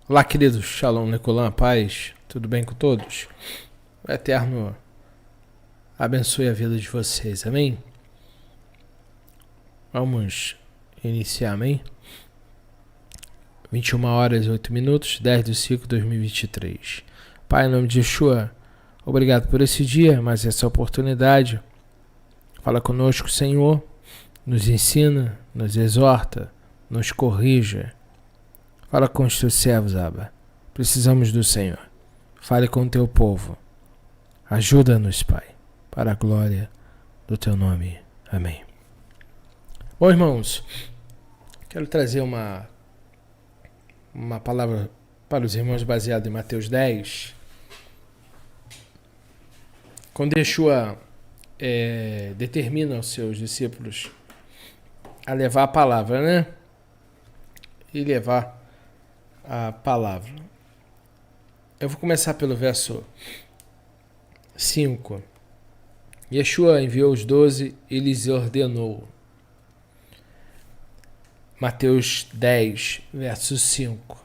Olá, queridos. Shalom, Lecolam, paz. Tudo bem com todos? O Eterno abençoe a vida de vocês, amém? Vamos iniciar, amém? 21 horas e 8 minutos, 10 de 5 de 2023. Pai, em nome de Yeshua, obrigado por esse dia, mais essa oportunidade. Fala conosco, Senhor. Nos ensina, nos exorta, nos corrija. Fala com os teus servos, Abba. Precisamos do Senhor. Fale com o teu povo. Ajuda-nos, Pai, para a glória do teu nome. Amém. Bom, irmãos, quero trazer uma palavra para os irmãos baseada em Mateus 10. Quando Yeshua determina aos seus discípulos a levar a palavra, né? E levar a palavra. Eu vou começar pelo verso 5. Yeshua enviou os 12 e lhes ordenou. Mateus 10, verso 5.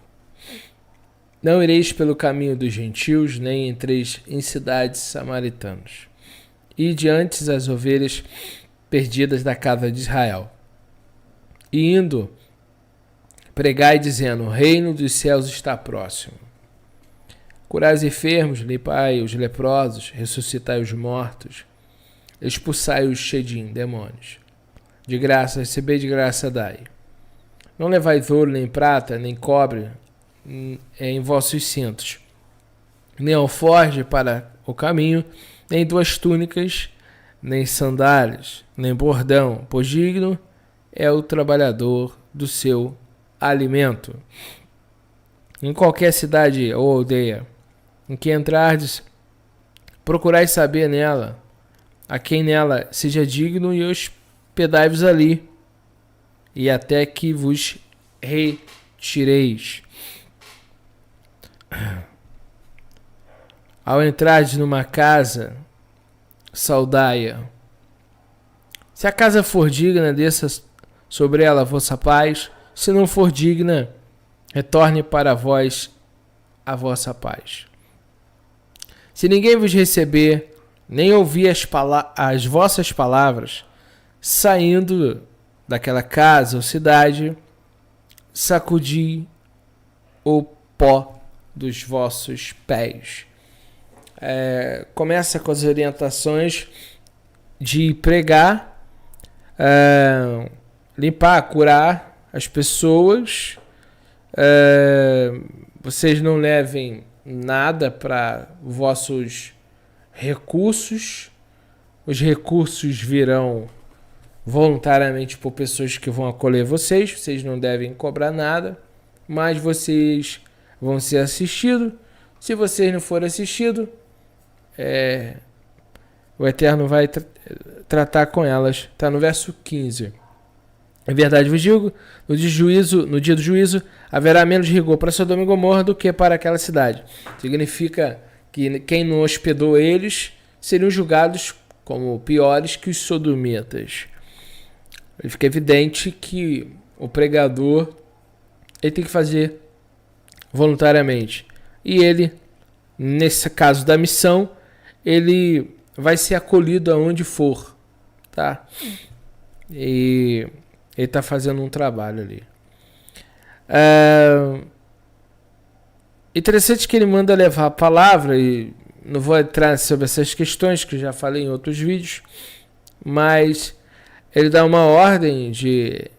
Não ireis pelo caminho dos gentios, nem entreis em cidades samaritanas. Ide antes as ovelhas perdidas da casa de Israel. E indo, pregai dizendo, o reino dos céus está próximo. Curai os enfermos, limpai os leprosos, ressuscitai os mortos, expulsai os chedim, demônios. De graça recebei, de graça dai. Não levais ouro, nem prata, nem cobre em vossos cintos, nem alforje para o caminho, nem 2 túnicas, nem sandálias, nem bordão, pois digno é o trabalhador do seu alimento. Em qualquer cidade ou aldeia em que entrardes, procurai saber nela a quem nela seja digno e hospedai-vos ali, e até que vos retireis. Ao entrardes numa casa, saudai-a. Se a casa for digna, desça sobre ela a vossa paz. Se não for digna, retorne para vós a vossa paz. Se ninguém vos receber, nem ouvir as vossas palavras, saindo daquela casa ou cidade, sacudi o pó dos vossos pés. Começa com as orientações de pregar, limpar, curar as pessoas. Vocês não levem nada para vossos recursos. Os recursos virão voluntariamente por pessoas que vão acolher vocês. Vocês não devem cobrar nada, mas vocês vão ser assistidos. Se vocês não forem assistidos, o Eterno vai tratar com elas. Está no verso 15. Em verdade vos digo, no dia do juízo, haverá menos rigor para Sodoma e Gomorra do que para aquela cidade. Significa que quem não hospedou eles seriam julgados como piores que os sodomitas. Fica evidente que o pregador ele tem que fazer voluntariamente. E ele, nesse caso da missão, ele vai ser acolhido aonde for, tá? E ele está fazendo um trabalho ali. Interessante que ele manda levar a palavra, e não vou entrar sobre essas questões que eu já falei em outros vídeos, mas ele dá uma ordem de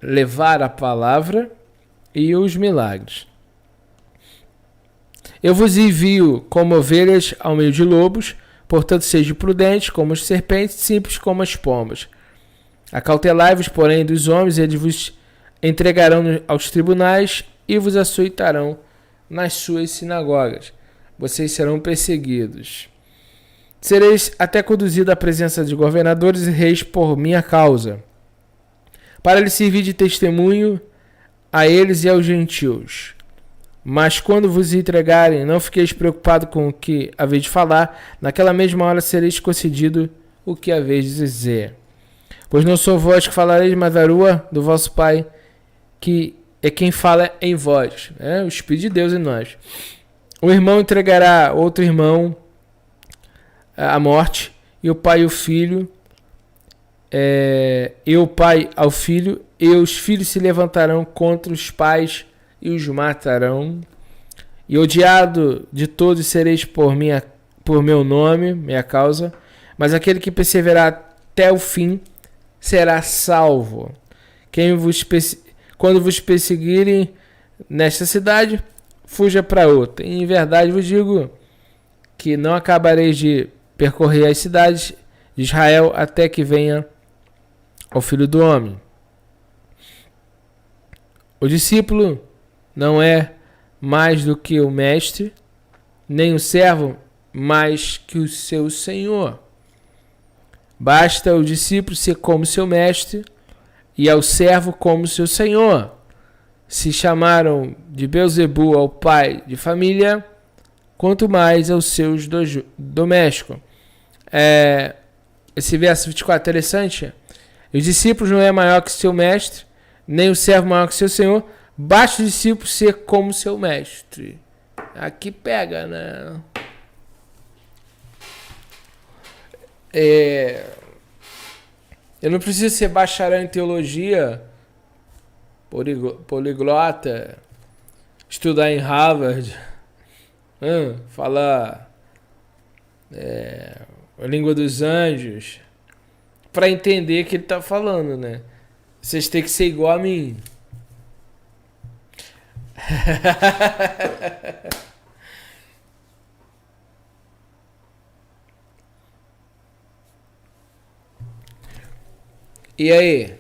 levar a palavra e os milagres. Eu vos envio como ovelhas ao meio de lobos, portanto sejam prudentes como as serpentes, simples como as pombas. Acautelai-vos, porém, dos homens, eles vos entregarão aos tribunais e vos açoitarão nas suas sinagogas. Vocês serão perseguidos. Sereis até conduzidos à presença de governadores e reis por minha causa, para lhes servir de testemunho a eles e aos gentios. Mas quando vos entregarem, não fiqueis preocupados com o que haveis de falar. Naquela mesma hora sereis concedido o que haveis de dizer. Pois não sou vós que falareis, mas a rua do vosso Pai que é quem fala em vós, né? O Espírito de Deus em nós. O irmão entregará outro irmão à morte, e o pai e o filho, e o pai ao filho, e os filhos se levantarão contra os pais e os matarão. E odiado de todos sereis por meu nome, minha causa, mas aquele que perseverar até o fim será salvo. Quando vos perseguirem nesta cidade, fuja para outra. E em verdade vos digo que não acabareis de percorrer as cidades de Israel até que venha o Filho do Homem. O discípulo não é mais do que o mestre, nem o servo mais que o seu senhor. Basta o discípulo ser como seu mestre e ao servo como seu senhor. Se chamaram de Beelzebul ao pai de família, quanto mais aos seus domésticos. Esse verso 24 é interessante. Os discípulos não é maior que seu mestre, nem o servo maior que seu senhor. Basta o discípulo ser como seu mestre. Aqui pega, né? Eu não preciso ser bacharel em teologia, poliglota, estudar em Harvard, falar a língua dos anjos, para entender o que ele está falando, né? Vocês têm que ser igual a mim. E aí?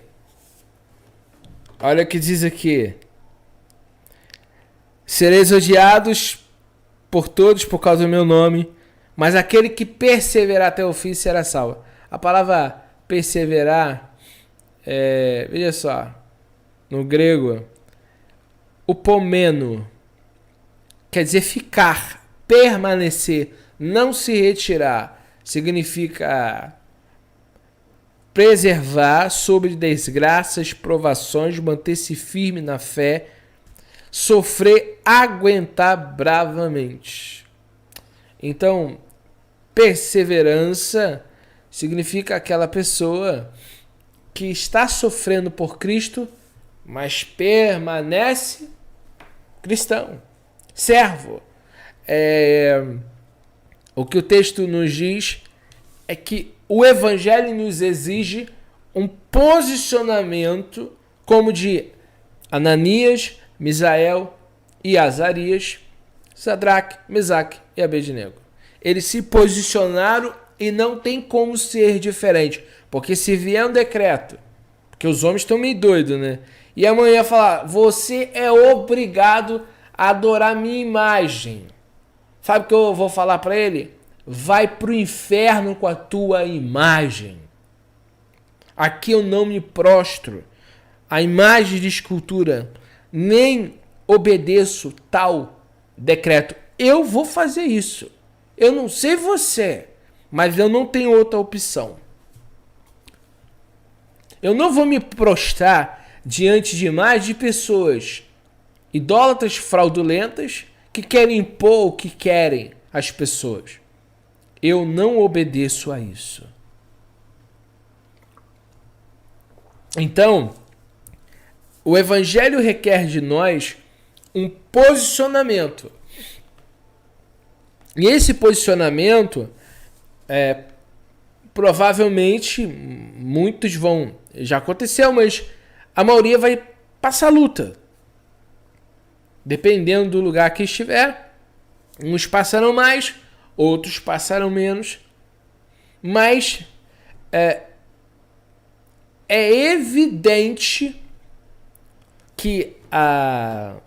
Olha o que diz aqui. Sereis odiados por todos por causa do meu nome, mas aquele que perseverar até o fim será salvo. A palavra perseverar, veja só, no grego, upomeno, quer dizer ficar, permanecer, não se retirar, significa preservar sobre desgraças, provações, manter-se firme na fé, sofrer, aguentar bravamente. Então, perseverança significa aquela pessoa que está sofrendo por Cristo, mas permanece cristão, servo. O que o texto nos diz é que o Evangelho nos exige um posicionamento como de Ananias, Misael e Azarias, Sadraque, Mesaque e Abednego. Eles se posicionaram e não tem como ser diferente. Porque se vier um decreto, porque os homens estão meio doidos, né? E amanhã falar, você é obrigado a adorar minha imagem. Sabe o que eu vou falar para ele? Vai pro inferno com a tua imagem. Aqui eu não me prostro a imagem de escultura, nem obedeço tal decreto. Eu vou fazer isso. Eu não sei você, mas eu não tenho outra opção. Eu não vou me prostrar diante de imagens de pessoas idólatras fraudulentas que querem impor o que querem às pessoas. Eu não obedeço a isso. Então, o Evangelho requer de nós um posicionamento. E esse posicionamento, provavelmente, muitos vão... Já aconteceu, mas a maioria vai passar luta. Dependendo do lugar que estiver, uns passarão mais, outros passarão menos, mas é evidente que a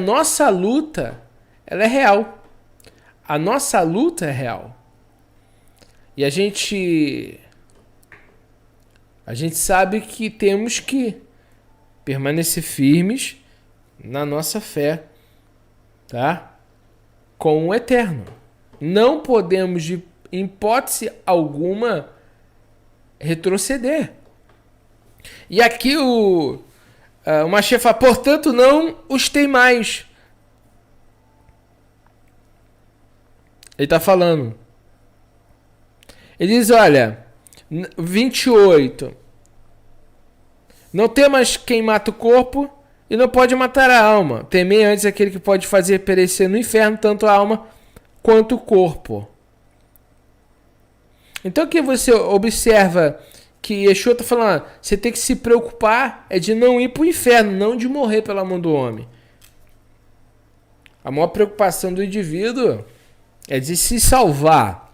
nossa luta ela é real. A nossa luta é real. E a gente sabe que temos que permanecer firmes na nossa fé, tá? Com o eterno. Não podemos, de hipótese alguma, retroceder. E aqui o Mashiach fala, portanto não os temais. Ele está falando. Ele diz, olha, 28. Não temas quem mata o corpo e não pode matar a alma. Temei antes aquele que pode fazer perecer no inferno tanto a alma quanto o corpo. Então aqui você observa que Yeshua está falando, você tem que se preocupar de não ir para o inferno, não de morrer pela mão do homem. A maior preocupação do indivíduo é de se salvar.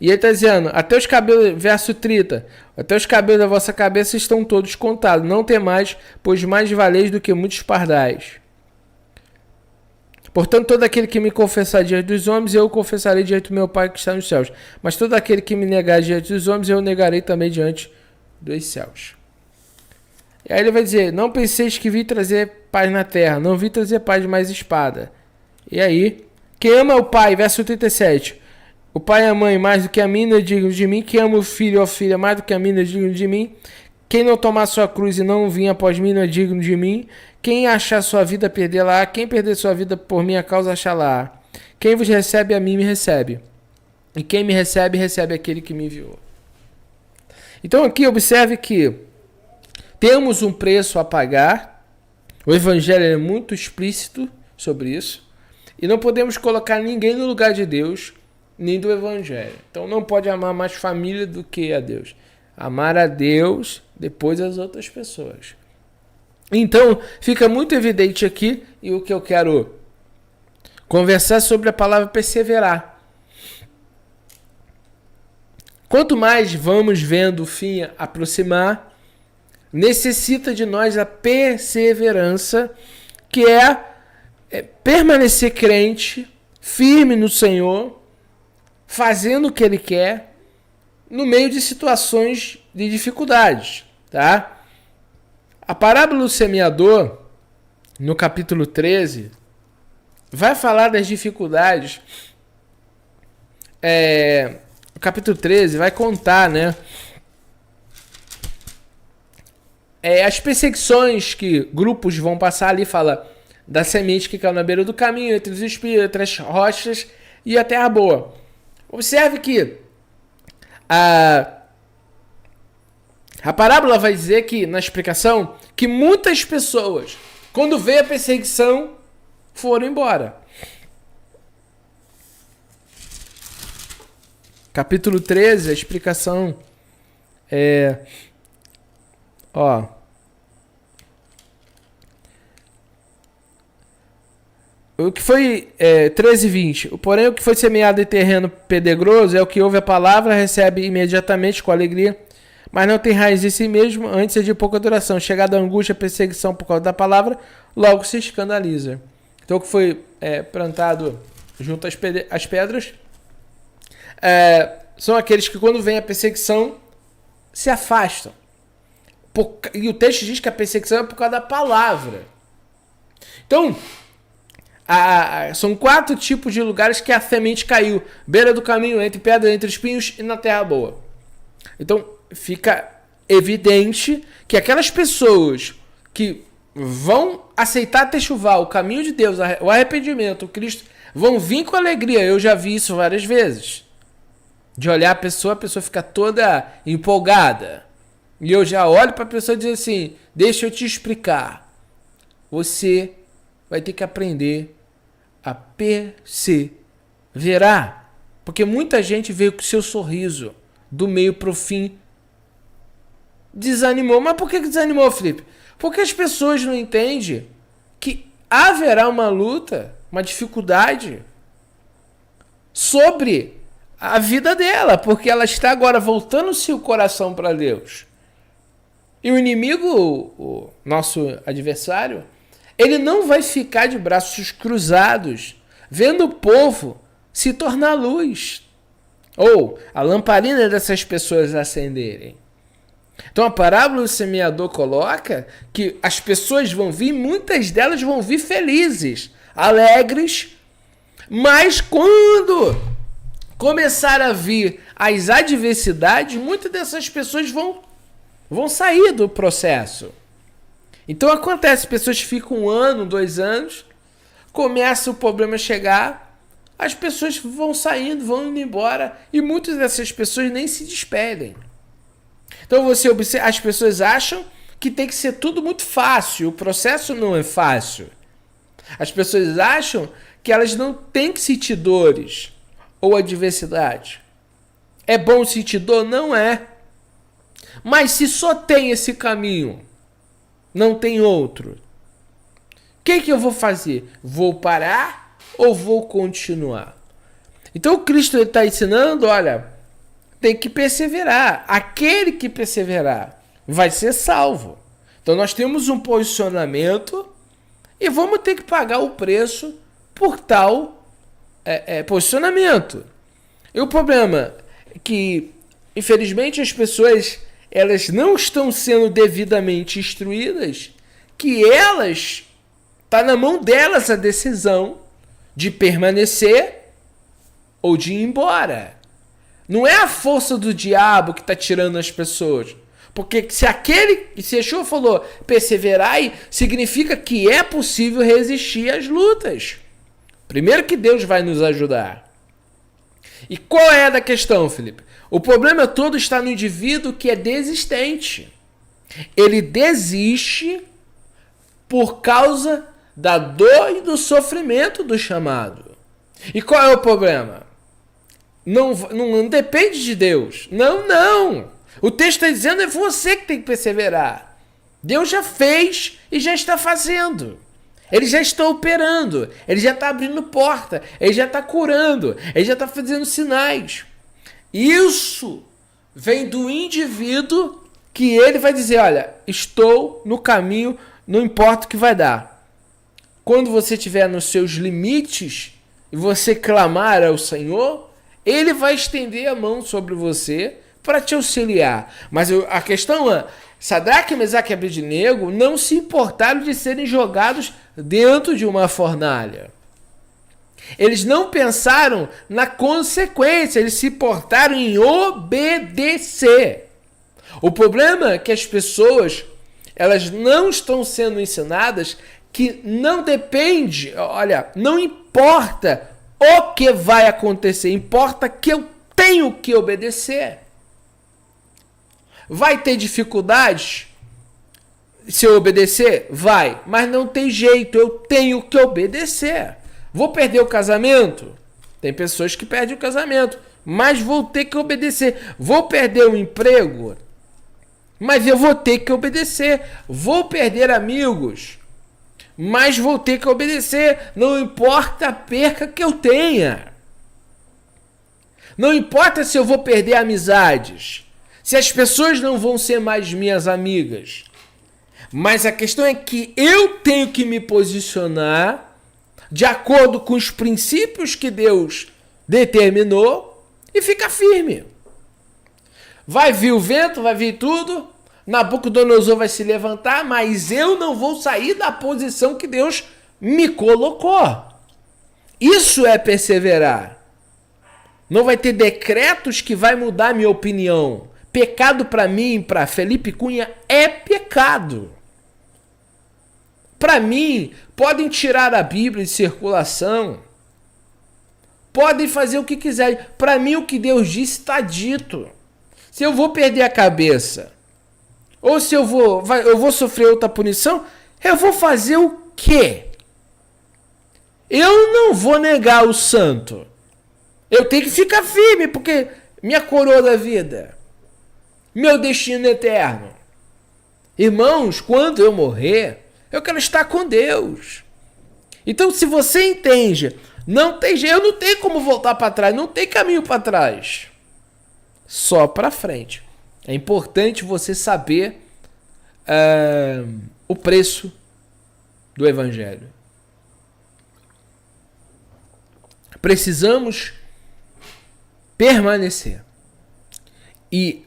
E ele está dizendo, até os cabelos, verso 30, até os cabelos da vossa cabeça estão todos contados. Não temais, pois mais valeis do que muitos pardais. Portanto, todo aquele que me confessar diante dos homens, eu o confessarei diante do meu Pai que está nos céus. Mas todo aquele que me negar diante dos homens, eu o negarei também diante dos céus. E aí ele vai dizer, não penseis que vim trazer paz na terra, não vim trazer paz, mas espada. E aí, quem ama o pai, verso 37, o pai e a mãe mais do que a mim não é digno de mim, quem ama o filho ou a filha mais do que a mim não é digno de mim, quem não tomar sua cruz e não vir após mim não é digno de mim, quem achar sua vida perdê-la, quem perder sua vida por minha causa achá-la. Quem vos recebe a mim me recebe, e quem me recebe, recebe aquele que me enviou. Então aqui observe que temos um preço a pagar, o evangelho é muito explícito sobre isso, e não podemos colocar ninguém no lugar de Deus, nem do evangelho. Então não pode amar mais família do que a Deus. Amar a Deus, depois as outras pessoas. Então fica muito evidente aqui, e o que eu quero conversar sobre a palavra perseverar. Quanto mais vamos vendo o fim aproximar, necessita de nós a perseverança, que é permanecer crente, firme no Senhor, fazendo o que Ele quer, no meio de situações de dificuldades, tá? A parábola do semeador, no capítulo 13, vai falar das dificuldades. O capítulo 13 vai contar, né? As perseguições que grupos vão passar ali, fala da semente que caiu na beira do caminho, entre os espinhos, entre as rochas e a terra boa. Observe que a parábola vai dizer que, na explicação, que muitas pessoas, quando veio a perseguição, foram embora. Capítulo 13, a explicação o que foi 13:20. Porém, o que foi semeado em terreno pedregoso é o que ouve a palavra, recebe imediatamente com alegria, mas não tem raiz em si mesmo, antes é de pouca duração. Chegada a angústia, perseguição por causa da palavra, logo se escandaliza. Então, o que foi plantado junto às pedras são aqueles que, quando vem a perseguição, se afastam. E o texto diz que a perseguição é por causa da palavra. Então, são 4 tipos de lugares que a semente caiu: beira do caminho, entre pedras, entre espinhos e na terra boa. Então, fica evidente que aquelas pessoas que vão aceitar techuvá, o caminho de Deus, o arrependimento, o Cristo, vão vir com alegria. Eu já vi isso várias vezes. De olhar a pessoa fica toda empolgada. E eu já olho para a pessoa e digo assim, deixa eu te explicar. Você vai ter que aprender a perseverar. Porque muita gente veio com seu sorriso do meio para o fim, desanimou. Mas por que desanimou, Felipe? Porque as pessoas não entendem que haverá uma luta, uma dificuldade sobre a vida dela, porque ela está agora voltando seu coração para Deus. E o inimigo, o nosso adversário, ele não vai ficar de braços cruzados vendo o povo se tornar luz, ou a lamparina dessas pessoas acenderem. Então a parábola do semeador coloca que as pessoas vão vir, muitas delas vão vir felizes, alegres, mas quando começar a vir as adversidades, muitas dessas pessoas vão vão sair do processo. Então acontece, pessoas ficam 1 ano, 2 anos, começa o problema a chegar, as pessoas vão saindo, vão indo embora, e muitas dessas pessoas nem se despedem. Então você observa, as pessoas acham que tem que ser tudo muito fácil, o processo não é fácil. As pessoas acham que elas não têm que sentir dores ou adversidade. É bom sentir dor? Não é. Mas se só tem esse caminho, não tem outro, o que eu vou fazer? Vou parar ou vou continuar? Então o Cristo está ensinando, olha, tem que perseverar. Aquele que perseverar vai ser salvo. Então nós temos um posicionamento e vamos ter que pagar o preço por tal posicionamento. E o problema é que, infelizmente, as pessoas elas não estão sendo devidamente instruídas, que elas, está na mão delas a decisão de permanecer ou de ir embora. Não é a força do diabo que está tirando as pessoas. Porque se Yeshua falou perseverai, significa que é possível resistir às lutas. Primeiro que Deus vai nos ajudar. E qual é a questão, Felipe? O problema todo está no indivíduo que é desistente. Ele desiste por causa da dor e do sofrimento do chamado. E qual é o problema? Não depende de Deus. Não. O texto está dizendo é você que tem que perseverar. Deus já fez e já está fazendo. Ele já está operando. Ele já está abrindo porta. Ele já está curando. Ele já está fazendo sinais. Isso vem do indivíduo que ele vai dizer, olha, estou no caminho, não importa o que vai dar. Quando você estiver nos seus limites e você clamar ao Senhor, Ele vai estender a mão sobre você para te auxiliar. Mas a questão é, Sadraque, Mesaque e Abednego não se importaram de serem jogados dentro de uma fornalha. Eles não pensaram na consequência, eles se importaram em obedecer. O problema é que as pessoas, elas não estão sendo ensinadas que não depende, olha, não importa o que vai acontecer, importa que eu tenho que obedecer. Vai ter dificuldades se eu obedecer? Vai, mas não tem jeito, eu tenho que obedecer. Vou perder o casamento? Tem pessoas que perdem o casamento, mas vou ter que obedecer. Vou perder o emprego? Mas eu vou ter que obedecer. Vou perder amigos? Mas vou ter que obedecer. Não importa a perca que eu tenha. Não importa se eu vou perder amizades. Se as pessoas não vão ser mais minhas amigas. Mas a questão é que eu tenho que me posicionar de acordo com os princípios que Deus determinou e ficar firme. Vai vir o vento, vai vir tudo, Nabucodonosor vai se levantar, mas eu não vou sair da posição que Deus me colocou. Isso é perseverar. Não vai ter decretos que vai mudar minha opinião. Pecado para mim, para Felipe Cunha, é pecado. Para mim, podem tirar a Bíblia de circulação. Podem fazer o que quiserem. Para mim, o que Deus disse está dito. Se eu vou perder a cabeça, ou se eu vou sofrer outra punição, eu vou fazer o quê? Eu não vou negar o santo. Eu tenho que ficar firme, porque minha coroa da vida, meu destino eterno. Irmãos, quando eu morrer, eu quero estar com Deus. Então, se você entende, não tem jeito, eu não tenho como voltar para trás, não tem caminho para trás. Só para frente. É importante você saber o preço do Evangelho. Precisamos permanecer. E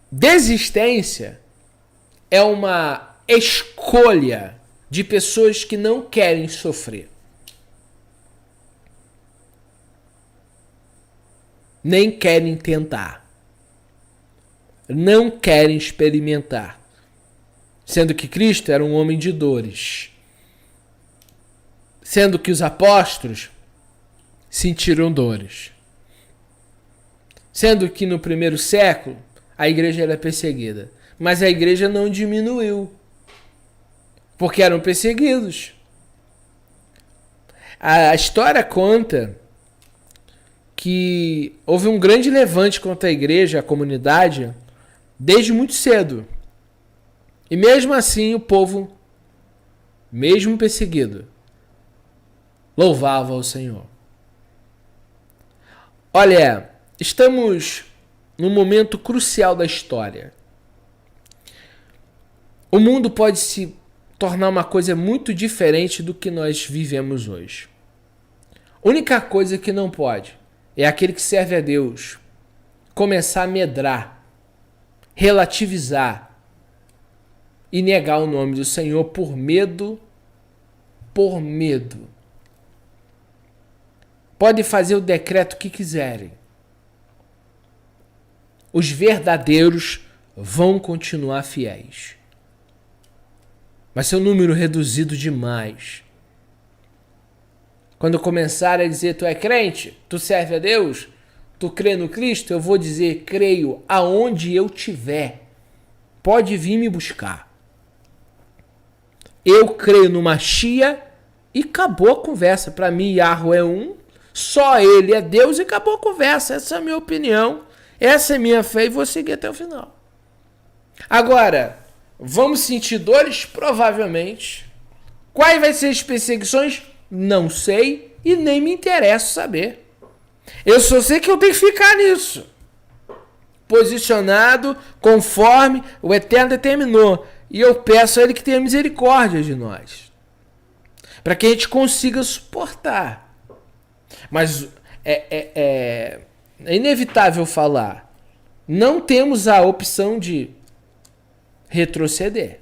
desistência é uma escolha de pessoas que não querem sofrer. Nem querem tentar. não querem experimentar, sendo que Cristo era um homem de dores, sendo que os apóstolos sentiram dores, sendo que no primeiro século a igreja era perseguida, mas a igreja não diminuiu, porque eram perseguidos. A história conta que houve um grande levante contra a igreja, a comunidade, desde muito cedo. E mesmo assim o povo, mesmo perseguido, louvava o Senhor. Olha, estamos num momento crucial da história. O mundo pode se tornar uma coisa muito diferente do que nós vivemos hoje. A única coisa que não pode é aquele que serve a Deus começar a medrar, relativizar e negar o nome do Senhor por medo. Por medo. Pode fazer o decreto que quiserem. Os verdadeiros vão continuar fiéis. Vai ser um número reduzido demais. Quando começar a dizer, tu é crente, tu serve a Deus, tu crê no Cristo, eu vou dizer, creio aonde eu estiver. Pode vir me buscar. Eu creio no Machia e acabou a conversa. Para mim, Yahweh é um, só ele é Deus e acabou a conversa. Essa é a minha opinião, essa é a minha fé e vou seguir até o final. Agora, vamos sentir dores? Provavelmente. Quais vão ser as perseguições? Não sei e nem me interessa saber. Eu só sei que eu tenho que ficar nisso. Posicionado conforme o Eterno determinou. E eu peço a Ele que tenha misericórdia de nós. Para que a gente consiga suportar. Mas é inevitável falar. Não temos a opção de retroceder.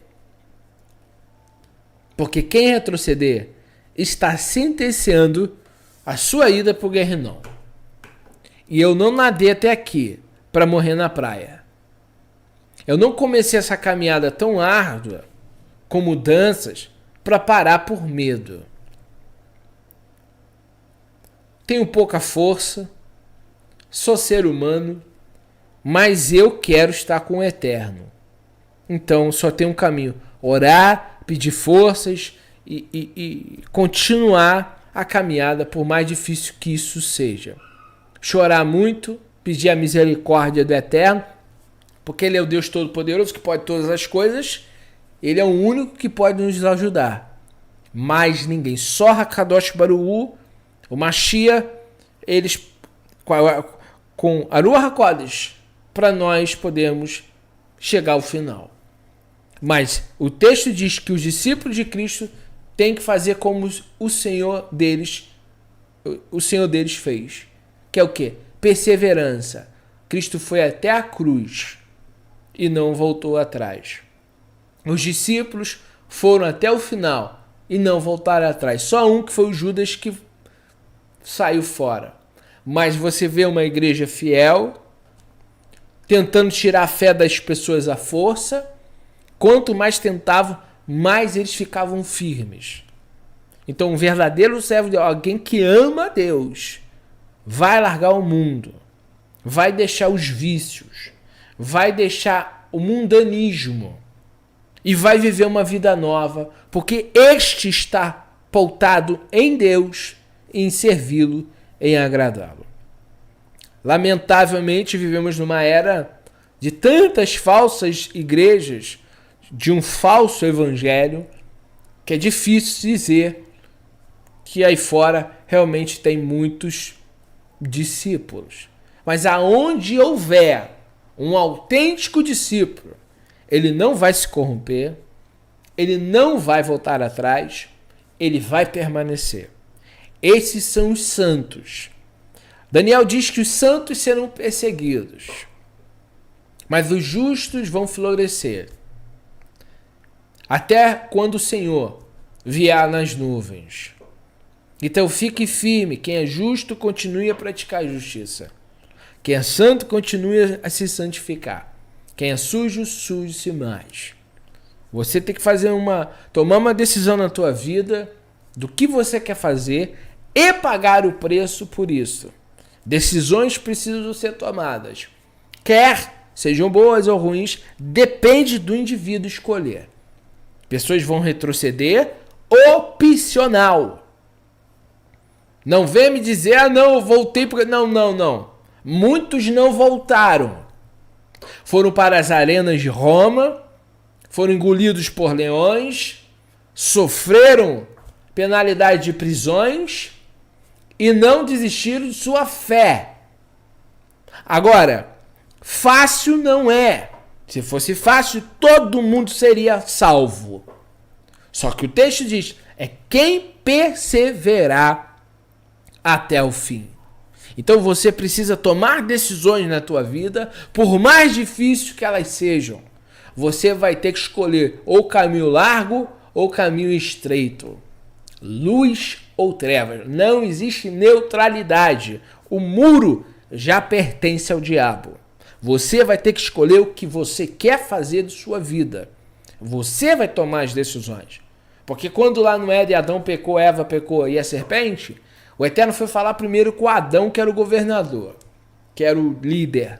Porque quem retroceder está sentenciando a sua ida para o Guerrinão. E eu não nadei até aqui para morrer na praia. Eu não comecei essa caminhada tão árdua, com mudanças, para parar por medo. Tenho pouca força, sou ser humano, mas eu quero estar com o Eterno. Então só tem um caminho: orar, pedir forças e continuar a caminhada, por mais difícil que isso seja. Chorar muito, pedir a misericórdia do Eterno, porque Ele é o Deus Todo-Poderoso que pode todas as coisas. Ele é o único que pode nos ajudar. Mais ninguém. Só Hakadosh Baruch, o Machia, eles com Aruach HaKodesh, para nós podermos chegar ao final. Mas o texto diz que os discípulos de Cristo têm que fazer como o Senhor deles fez. Que é o quê? Perseverança. Cristo foi até a cruz e não voltou atrás. Os discípulos foram até o final e não voltaram atrás. Só um, que foi o Judas, que saiu fora. Mas você vê uma igreja fiel, tentando tirar a fé das pessoas à força. Quanto mais tentavam, mais eles ficavam firmes. Então, um verdadeiro servo de Deus, alguém que ama a Deus, vai largar o mundo, vai deixar os vícios, vai deixar o mundanismo e vai viver uma vida nova, porque este está pautado em Deus, em servi-lo, em agradá-lo. Lamentavelmente, vivemos numa era de tantas falsas igrejas, de um falso evangelho, que é difícil dizer que aí fora realmente tem muitos discípulos. Mas aonde houver um autêntico discípulo, ele não vai se corromper, ele não vai voltar atrás, ele vai permanecer. Esses são os santos. Daniel diz que os santos serão perseguidos, mas os justos vão florescer. Até quando o Senhor vier nas nuvens. Então fique firme, quem é justo continue a praticar a justiça. Quem é santo continue a se santificar. Quem é sujo, suje-se mais. Você tem que tomar uma decisão na tua vida do que você quer fazer e pagar o preço por isso. Decisões precisam ser tomadas. Quer sejam boas ou ruins, depende do indivíduo escolher. Pessoas vão retroceder, opcional. Não vem me dizer, não, eu voltei porque... Não. Muitos não voltaram. Foram para as arenas de Roma, foram engolidos por leões, sofreram penalidade de prisões e não desistiram de sua fé. Agora, fácil não é. Se fosse fácil, todo mundo seria salvo. Só que o texto diz, é quem perseverar até o fim. Então você precisa tomar decisões na tua vida, por mais difíceis que elas sejam. Você vai ter que escolher ou caminho largo ou caminho estreito. Luz ou trevas. Não existe neutralidade. O muro já pertence ao diabo. Você vai ter que escolher o que você quer fazer de sua vida. Você vai tomar as decisões. Porque quando lá no Éden Adão pecou, Eva pecou e a serpente, o Eterno foi falar primeiro com Adão, que era o governador, que era o líder.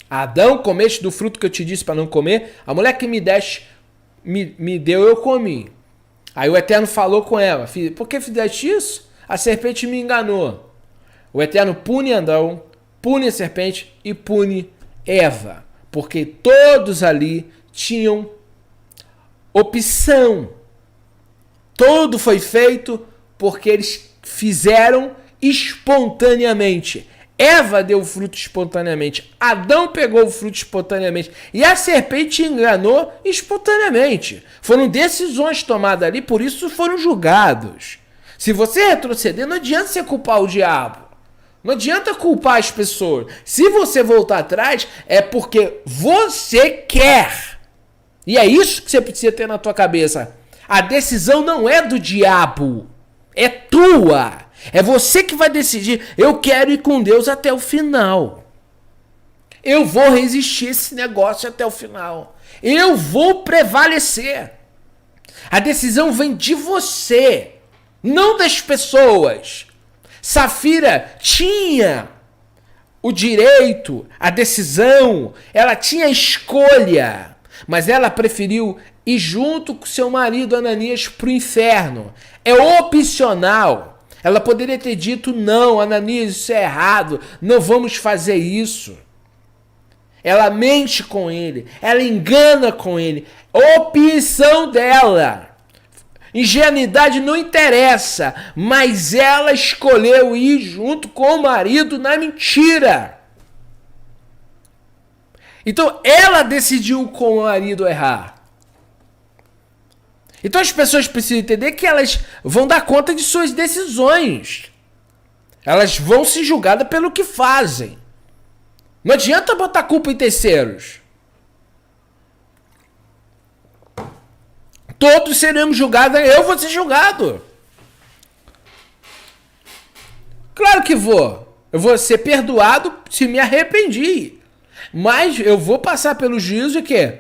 Adão, comeste do fruto que eu te disse para não comer. A mulher que me deste, me deu, eu comi. Aí o Eterno falou com Eva, por que fizeste isso? A serpente me enganou. O Eterno pune Adão, pune a serpente e pune Eva. Porque todos ali tinham opção. Tudo foi feito porque eles fizeram espontaneamente. Eva deu o fruto espontaneamente. Adão pegou o fruto espontaneamente. E a serpente enganou espontaneamente. Foram decisões tomadas ali, por isso foram julgados. Se você retroceder, não adianta você culpar o diabo. Não adianta culpar as pessoas. Se você voltar atrás, é porque você quer. E é isso que você precisa ter na tua cabeça. A decisão não é do diabo. É tua. É você que vai decidir. Eu quero ir com Deus até o final. Eu vou resistir esse negócio até o final. Eu vou prevalecer. A decisão vem de você, não das pessoas. Safira tinha o direito, a decisão, ela tinha a escolha, mas ela preferiu ir junto com seu marido Ananias para o inferno. É opcional. Ela poderia ter dito, não, Ananias, isso é errado, não vamos fazer isso. Ela mente com ele, ela engana com ele. Opção dela. Ingenuidade não interessa, mas ela escolheu ir junto com o marido na mentira. Então ela decidiu com o marido errar. Então as pessoas precisam entender que elas vão dar conta de suas decisões. Elas vão ser julgadas pelo que fazem. Não adianta botar culpa em terceiros. Todos seremos julgados, eu vou ser julgado. Claro que vou. Eu vou ser perdoado se me arrependi. Mas eu vou passar pelo juízo de quê?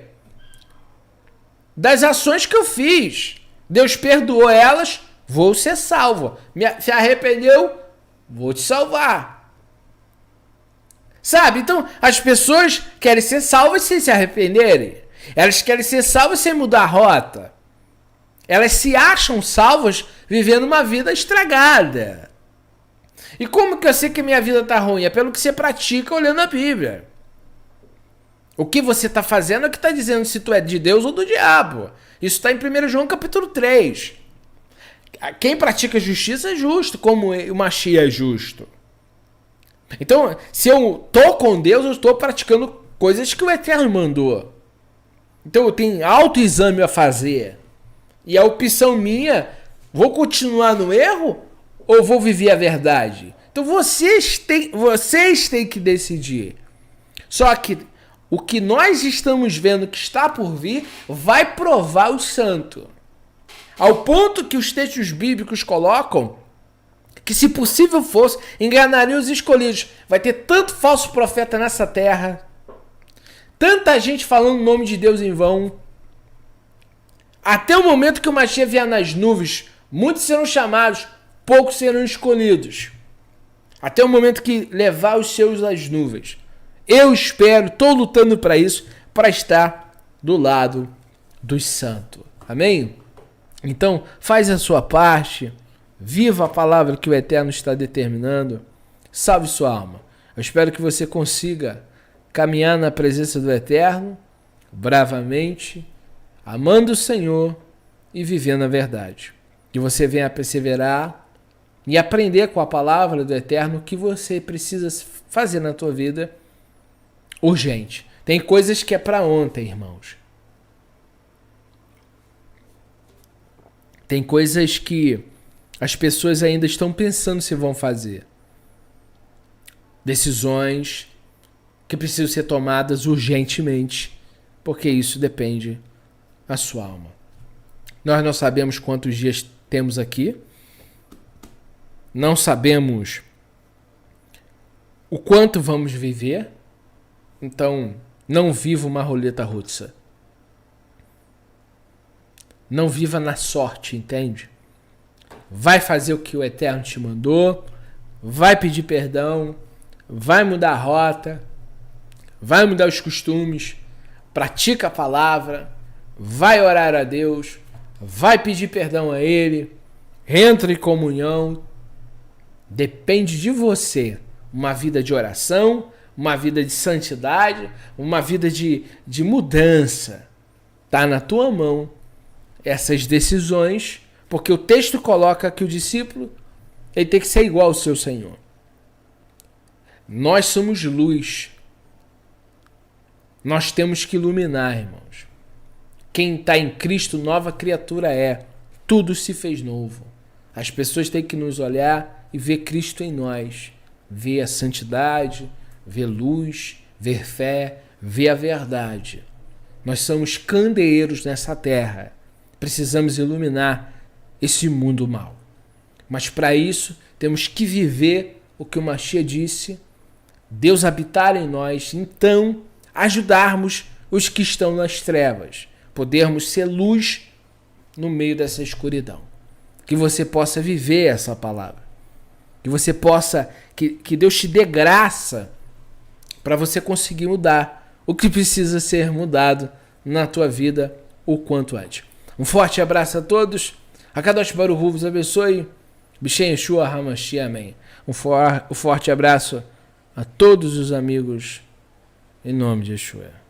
Das ações que eu fiz. Deus perdoou elas, vou ser salvo. Se arrependeu, vou te salvar. Sabe? Então, as pessoas querem ser salvas sem se arrependerem. Elas querem ser salvas sem mudar a rota. Elas se acham salvas vivendo uma vida estragada. E como que eu sei que minha vida está ruim? É pelo que você pratica olhando a Bíblia. O que você está fazendo é o que está dizendo se tu é de Deus ou do diabo. Isso está em 1 João capítulo 3. Quem pratica justiça é justo, como o Mashiach é justo. Então, se eu estou com Deus, eu estou praticando coisas que o Eterno mandou. Então eu tenho autoexame a fazer. E a opção minha, vou continuar no erro ou vou viver a verdade? Então vocês têm que decidir. Só que o que nós estamos vendo que está por vir vai provar o santo. Ao ponto que os textos bíblicos colocam que, se possível fosse, enganariam os escolhidos. Vai ter tanto falso profeta nessa terra, Tanta gente falando o nome de Deus em vão. Até o momento que o Mashiach vier nas nuvens, muitos serão chamados, poucos serão escolhidos. Até o momento que levar os seus às nuvens. Eu espero, estou lutando para isso, para estar do lado dos santos. Amém? Então, faz a sua parte, viva a palavra que o Eterno está determinando, salve sua alma. Eu espero que você consiga caminhar na presença do Eterno, bravamente, amando o Senhor e vivendo a verdade. Que você venha a perseverar e aprender com a palavra do Eterno o que você precisa fazer na tua vida urgente. Tem coisas que é para ontem, irmãos. Tem coisas que as pessoas ainda estão pensando se vão fazer. Decisões que precisam ser tomadas urgentemente, porque isso depende da sua alma. Nós não sabemos quantos dias temos aqui. Não sabemos o quanto vamos viver. Então, não viva uma roleta russa. Não viva na sorte, entende? Vai fazer o que o Eterno te mandou, vai pedir perdão, vai mudar a rota, vai mudar os costumes, pratica a palavra, vai orar a Deus, vai pedir perdão a Ele, entra em comunhão. Depende de você uma vida de oração, uma vida de santidade, uma vida de mudança. Está na tua mão essas decisões, porque o texto coloca que o discípulo ele tem que ser igual ao seu Senhor. Nós somos luz. Nós temos que iluminar, irmãos. Quem está em Cristo, nova criatura é. Tudo se fez novo. As pessoas têm que nos olhar e ver Cristo em nós. Ver a santidade, ver luz, ver fé, ver a verdade. Nós somos candeeiros nessa terra. Precisamos iluminar esse mundo mau. Mas para isso, temos que viver o que o Mashiach disse, Deus habitar em nós, então ajudarmos os que estão nas trevas, podermos ser luz no meio dessa escuridão. Que você possa viver essa palavra. Que você possa, que Deus te dê graça para você conseguir mudar o que precisa ser mudado na tua vida o quanto antes. Um forte abraço a todos. Akadosh Baruch Hu vos abençoe. B'Shem Yeshua HaMashiach, amém. Um forte abraço a todos os amigos em nome de Yeshua.